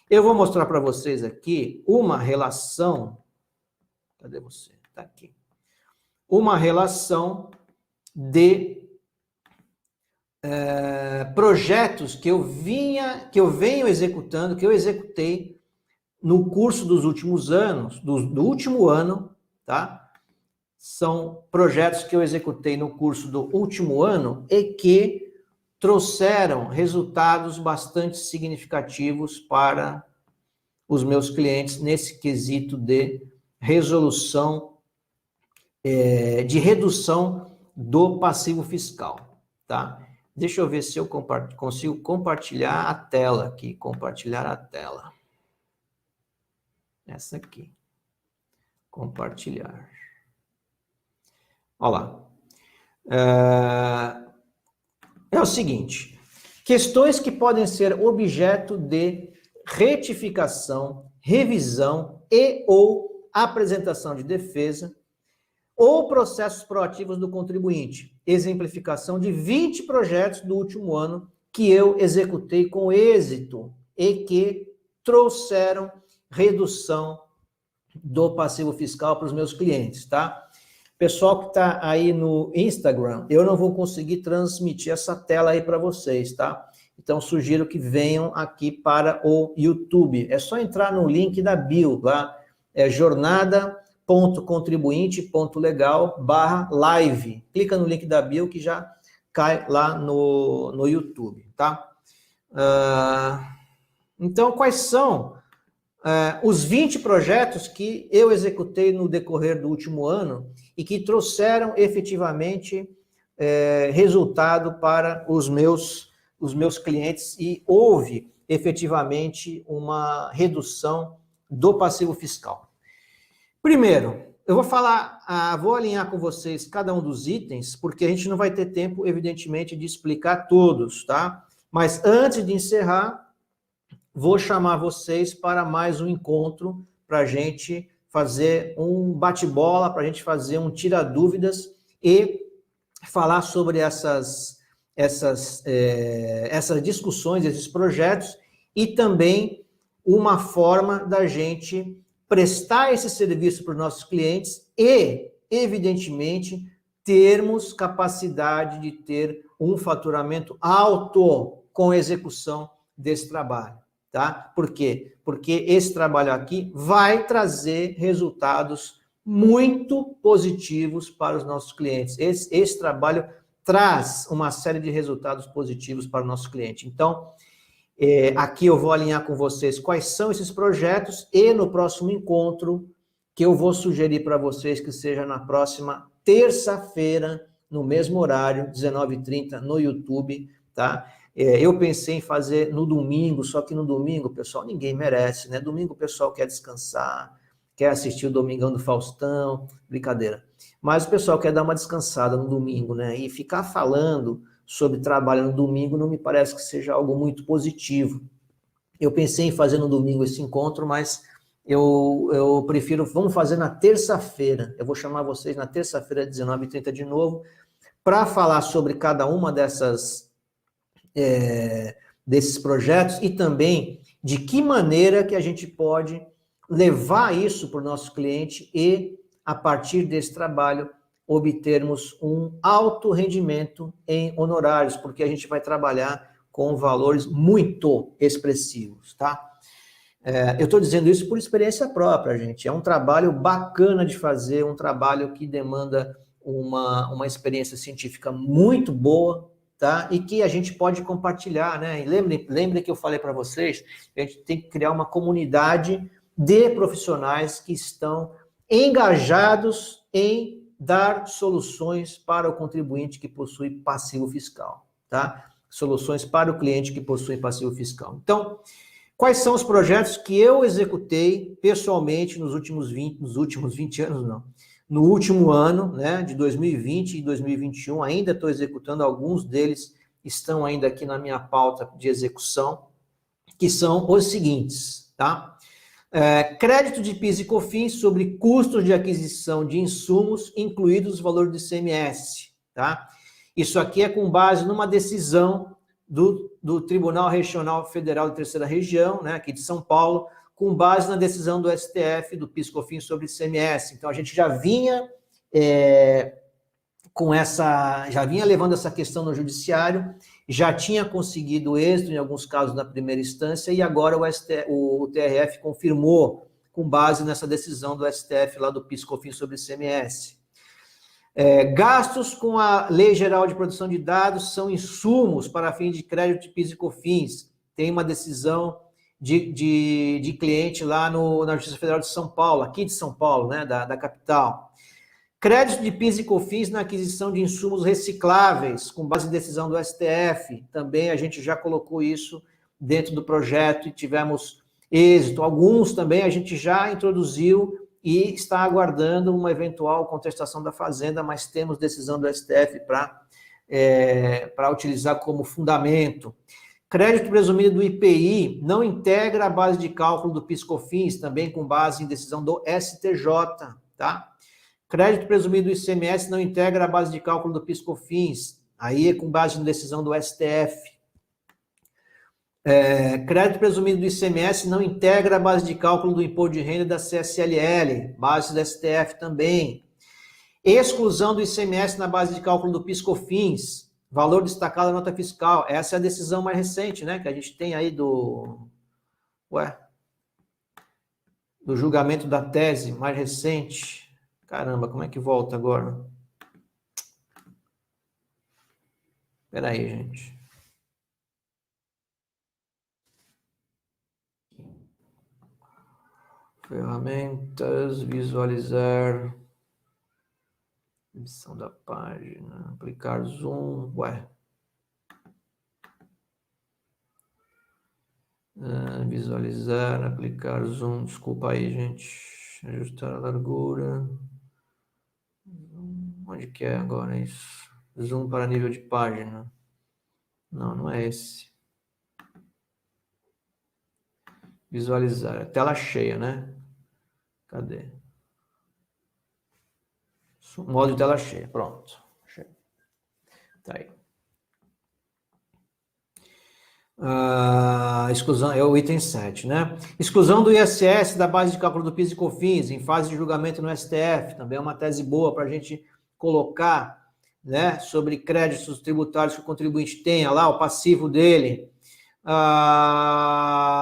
Eu vou mostrar para vocês aqui uma relação. Cadê você? Está aqui. Uma relação de projetos que eu venho executando, que eu executei no curso dos últimos anos, do último ano, tá? São projetos que eu executei no curso do último ano e que trouxeram resultados bastante significativos para os meus clientes nesse quesito de resolução, de redução do passivo fiscal, tá? Deixa eu ver se eu consigo compartilhar a tela aqui, compartilhar a tela. Essa aqui. Compartilhar. Olha lá. É o seguinte, questões que podem ser objeto de retificação, revisão e ou apresentação de defesa, ou processos proativos do contribuinte. Exemplificação de 20 projetos do último ano que eu executei com êxito e que trouxeram redução do passivo fiscal para os meus clientes, tá? Pessoal que está aí no Instagram, eu não vou conseguir transmitir essa tela aí para vocês, tá? Então, sugiro que venham aqui para o YouTube. É só entrar no link da bio, lá, jornada.contribuinte.legal/live. Clica no link da bio que já cai lá no YouTube, tá? Então, quais são os 20 projetos que eu executei no decorrer do último ano e que trouxeram efetivamente resultado para os meus clientes e houve efetivamente uma redução do passivo fiscal. Primeiro, eu vou alinhar com vocês cada um dos itens, porque a gente não vai ter tempo, evidentemente, de explicar todos, tá? Mas antes de encerrar, vou chamar vocês para mais um encontro, para a gente fazer um bate-bola, para a gente fazer um tira-dúvidas e falar sobre essas discussões, esses projetos, e também uma forma da gente prestar esse serviço para os nossos clientes e, evidentemente, termos capacidade de ter um faturamento alto com a execução desse trabalho. Tá? Por quê? Porque esse trabalho aqui vai trazer resultados muito positivos para os nossos clientes. Esse trabalho traz uma série de resultados positivos para o nosso cliente. Então, aqui eu vou alinhar com vocês quais são esses projetos e no próximo encontro, que eu vou sugerir para vocês que seja na próxima terça-feira, no mesmo horário, 19h30, no YouTube, tá? Eu pensei em fazer no domingo, só que no domingo, pessoal, ninguém merece, né? Domingo o pessoal quer descansar, quer assistir o Domingão do Faustão, brincadeira. Mas o pessoal quer dar uma descansada no domingo, né? E ficar falando sobre trabalho no domingo não me parece que seja algo muito positivo. Eu pensei em fazer no domingo esse encontro, mas eu prefiro, vamos fazer na terça-feira. Eu vou chamar vocês na terça-feira, 19h30 de novo, para falar sobre cada uma desses projetos e também de que maneira que a gente pode levar isso para o nosso cliente e, a partir desse trabalho, obtermos um alto rendimento em honorários, porque a gente vai trabalhar com valores muito expressivos, tá? Eu estou dizendo isso por experiência própria, gente. É um trabalho bacana de fazer, um trabalho que demanda uma experiência científica muito boa, tá? E que a gente pode compartilhar, né? E lembre que eu falei para vocês, a gente tem que criar uma comunidade de profissionais que estão engajados em dar soluções para o contribuinte que possui passivo fiscal, tá? Soluções para o cliente que possui passivo fiscal. Então, quais são os projetos que eu executei pessoalmente nos últimos 20 anos, não? No último ano, né, de 2020 e 2021, ainda estou executando, alguns deles estão ainda aqui na minha pauta de execução, que são os seguintes, tá? Crédito de PIS e COFINS sobre custos de aquisição de insumos, incluídos os valores do ICMS, tá? Isso aqui é com base numa decisão do Tribunal Regional Federal de Terceira Região, né, aqui de São Paulo, com base na decisão do STF, do PIS/COFINS sobre ICMS. Então, a gente já vinha já vinha levando essa questão no judiciário, já tinha conseguido êxito em alguns casos na primeira instância, e agora o TRF confirmou, com base nessa decisão do STF lá do PIS/COFINS sobre ICMS. Gastos com a Lei Geral de Proteção de Dados são insumos para fim de crédito de PIS e COFINS. Tem uma decisão de cliente lá na Justiça Federal de São Paulo, aqui de São Paulo, né, da capital. Crédito de PIS e COFINS na aquisição de insumos recicláveis, com base em decisão do STF. Também a gente já colocou isso dentro do projeto e tivemos êxito. Alguns também a gente já introduziu e está aguardando uma eventual contestação da Fazenda, mas temos decisão do STF para utilizar como fundamento. Crédito presumido do IPI não integra a base de cálculo do PIS/COFINS, também com base em decisão do STJ, tá? Crédito presumido do ICMS não integra a base de cálculo do PIS/COFINS, aí é com base na decisão do STF. Crédito presumido do ICMS não integra a base de cálculo do imposto de renda da CSLL, base do STF também. Exclusão do ICMS na base de cálculo do PIS/COFINS, valor destacado da nota fiscal. Essa é a decisão mais recente, né, que a gente tem aí do julgamento da tese mais recente. Caramba, como é que volta agora? Espera aí, gente. Ferramentas, visualizar, edição da página, aplicar zoom, visualizar, aplicar zoom, desculpa aí, gente, ajustar a largura, onde que é agora isso? Zoom para nível de página, não é esse. Visualizar, tela cheia, né? Cadê? Modo de tela cheia, pronto. Tá aí. Exclusão, é o item 7, né? Exclusão do ISS da base de cálculo do PIS e COFINS em fase de julgamento no STF, também é uma tese boa para a gente colocar, né, sobre créditos tributários que o contribuinte tenha lá, o passivo dele.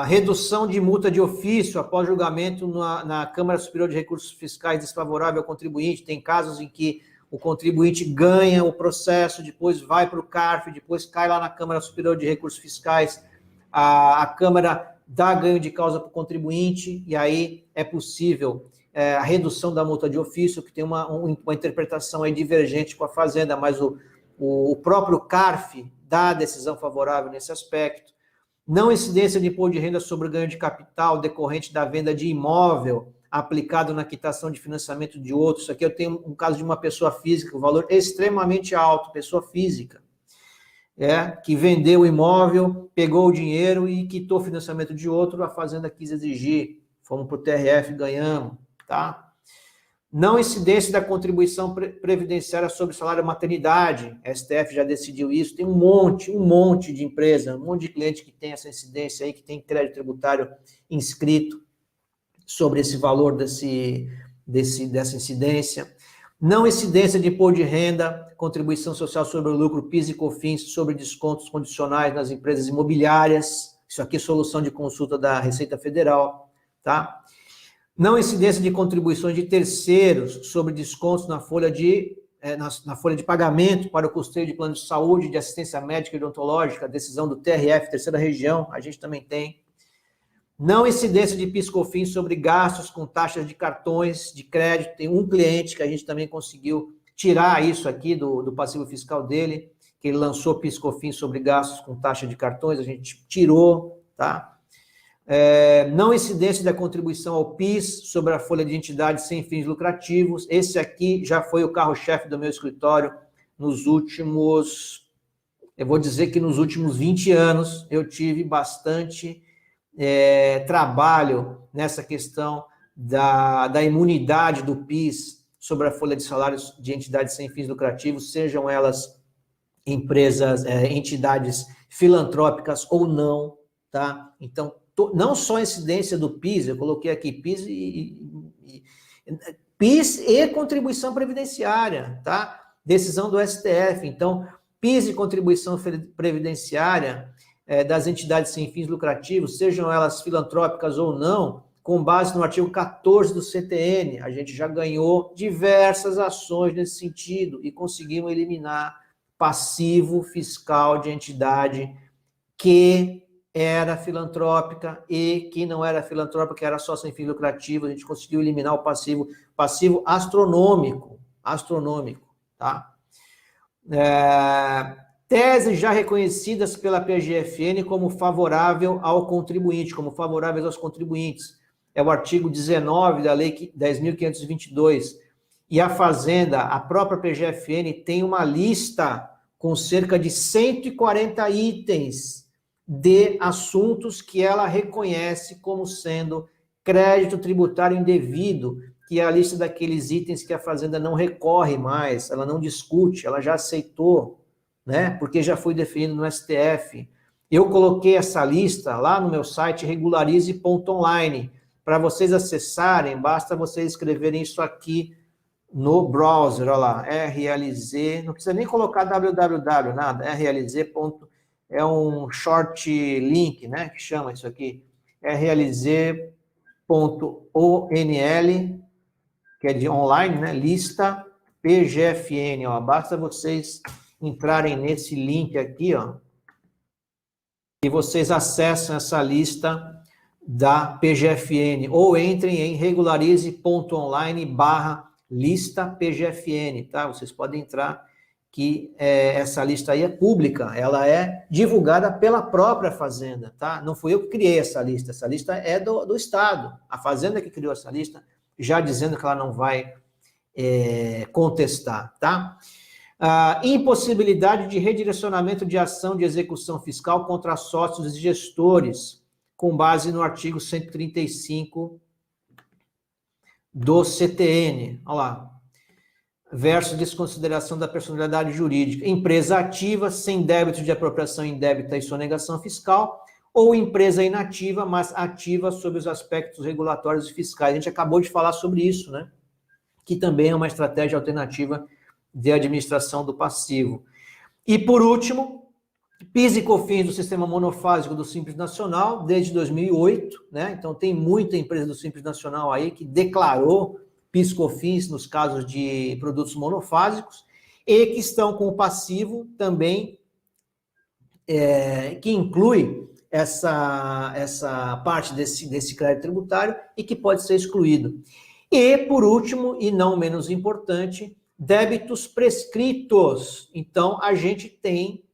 Redução de multa de ofício após julgamento na Câmara Superior de Recursos Fiscais desfavorável ao contribuinte. Tem casos em que o contribuinte ganha o processo, depois vai para o CARF, depois cai lá na Câmara Superior de Recursos Fiscais, a Câmara dá ganho de causa para o contribuinte, e aí é possível a redução da multa de ofício, que tem uma interpretação aí divergente com a Fazenda, mas o próprio CARF dá a decisão favorável nesse aspecto. Não incidência de imposto de renda sobre o ganho de capital decorrente da venda de imóvel aplicado na quitação de financiamento de outros. Isso aqui eu tenho um caso de uma pessoa física, um valor extremamente alto, pessoa física, que vendeu o imóvel, pegou o dinheiro e quitou o financiamento de outro, a Fazenda quis exigir, fomos para o TRF, ganhamos, tá? Não incidência da contribuição previdenciária sobre salário maternidade, STF já decidiu isso, tem um monte de empresa, um monte de cliente que tem essa incidência aí, que tem crédito tributário inscrito sobre esse valor dessa incidência. Não incidência de imposto de renda, contribuição social sobre o lucro, PIS e COFINS, sobre descontos condicionais nas empresas imobiliárias, isso aqui é solução de consulta da Receita Federal, tá? Não incidência de contribuições de terceiros sobre descontos na folha de pagamento para o custeio de plano de saúde, de assistência médica e odontológica, decisão do TRF, terceira região, a gente também tem. Não incidência de PIS/COFINS sobre gastos com taxas de cartões de crédito. Tem um cliente que a gente também conseguiu tirar isso aqui do passivo fiscal dele, que ele lançou PIS/COFINS sobre gastos com taxa de cartões, a gente tirou, tá? Não incidência da contribuição ao PIS sobre a folha de entidades sem fins lucrativos. Esse aqui já foi o carro-chefe do meu escritório nos últimos, eu vou dizer que nos últimos 20 anos, eu tive bastante trabalho nessa questão da imunidade do PIS sobre a folha de salários de entidades sem fins lucrativos, sejam elas empresas, entidades filantrópicas ou não, tá? Então, não só a incidência do PIS, eu coloquei aqui PIS e contribuição previdenciária, tá? Decisão do STF. Então, PIS e contribuição previdenciária das entidades sem fins lucrativos, sejam elas filantrópicas ou não, com base no artigo 14 do CTN, a gente já ganhou diversas ações nesse sentido e conseguimos eliminar passivo fiscal de entidade que era filantrópica e que não era filantrópica, que era só sem fins lucrativos. A gente conseguiu eliminar o passivo astronômico, tá? Teses já reconhecidas pela PGFN como favorável ao contribuinte, como favoráveis aos contribuintes. É o artigo 19 da Lei 10.522. E a Fazenda, a própria PGFN, tem uma lista com cerca de 140 itens de assuntos que ela reconhece como sendo crédito tributário indevido, que é a lista daqueles itens que a Fazenda não recorre mais, ela não discute, ela já aceitou, né? Porque já foi definido no STF. Eu coloquei essa lista lá no meu site regularize.online. Para vocês acessarem, basta vocês escreverem isso aqui no browser, olha lá, RLZ, não precisa nem colocar www, nada, RLZ. É um short link, né, que chama isso aqui, rlz.onl, que é de online, né, lista PGFN, ó, basta vocês entrarem nesse link aqui, ó, e vocês acessam essa lista da PGFN, ou entrem em regularize.online/lista PGFN, tá? Vocês podem entrar, que essa lista aí é pública, ela é divulgada pela própria Fazenda, tá? Não fui eu que criei essa lista é do Estado, a Fazenda que criou essa lista, já dizendo que ela não vai contestar, tá? Impossibilidade de redirecionamento de ação de execução fiscal contra sócios e gestores, com base no artigo 135 do CTN, olha lá, versus desconsideração da personalidade jurídica, empresa ativa sem débito de apropriação indébita e sonegação fiscal, ou empresa inativa, mas ativa sob os aspectos regulatórios e fiscais. A gente acabou de falar sobre isso, né? Que também é uma estratégia alternativa de administração do passivo. E, por último, PIS e COFINS do sistema monofásico do Simples Nacional, desde 2008, né? Então, tem muita empresa do Simples Nacional aí que declarou PIS e COFINS nos casos de produtos monofásicos e que estão com o passivo também, que inclui essa parte desse crédito tributário e que pode ser excluído. E, por último, e não menos importante, débitos prescritos. Então, a gente tem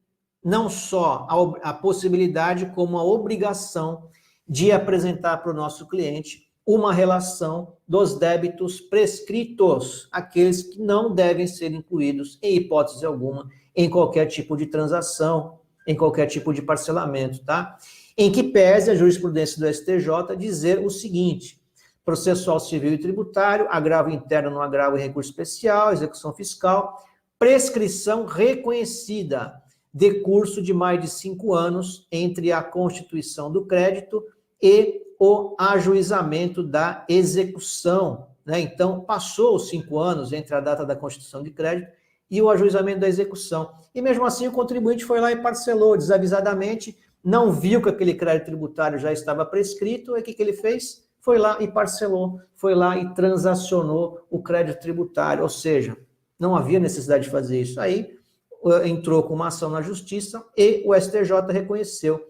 não só a possibilidade, como a obrigação de apresentar para o nosso cliente uma relação dos débitos prescritos, aqueles que não devem ser incluídos, em hipótese alguma, em qualquer tipo de transação, em qualquer tipo de parcelamento, tá? Em que pese a jurisprudência do STJ dizer o seguinte: processual civil e tributário, agravo interno no agravo e recurso especial, execução fiscal, prescrição reconhecida, decurso de mais de 5 anos entre a constituição do crédito e o ajuizamento da execução, né? Então, passou os 5 anos entre a data da constituição de crédito e o ajuizamento da execução. E mesmo assim, o contribuinte foi lá e parcelou desavisadamente, não viu que aquele crédito tributário já estava prescrito, e o que ele fez? Foi lá e parcelou, foi lá e transacionou o crédito tributário, ou seja, não havia necessidade de fazer isso. Aí, entrou com uma ação na justiça e o STJ reconheceu.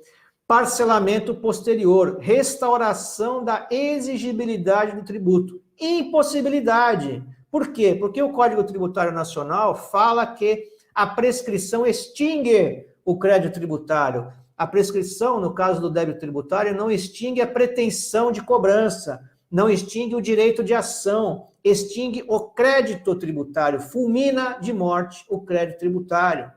Parcelamento posterior, restauração da exigibilidade do tributo. Impossibilidade. Por quê? Porque o Código Tributário Nacional fala que a prescrição extingue o crédito tributário. A prescrição, no caso do débito tributário, não extingue a pretensão de cobrança, não extingue o direito de ação, extingue o crédito tributário, fulmina de morte o crédito tributário,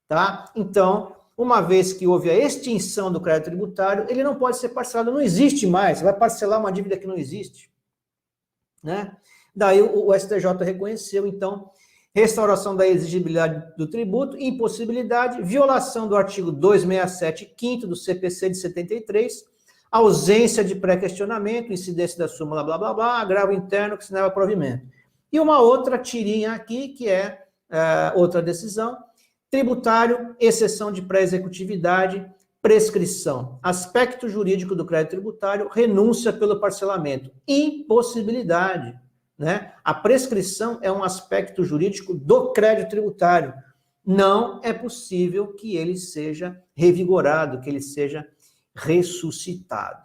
tá? Então, uma vez que houve a extinção do crédito tributário, ele não pode ser parcelado, não existe mais, você vai parcelar uma dívida que não existe, né? Daí o STJ reconheceu, então, restauração da exigibilidade do tributo, impossibilidade, violação do artigo 267, 5º do CPC de 73, ausência de pré-questionamento, incidência da súmula, blá, blá, blá, agravo interno que sinala provimento. E uma outra tirinha aqui, que é outra decisão, tributário, exceção de pré-executividade, prescrição, aspecto jurídico do crédito tributário, renúncia pelo parcelamento, impossibilidade, né? A prescrição é um aspecto jurídico do crédito tributário. Não é possível que ele seja revigorado, que ele seja ressuscitado.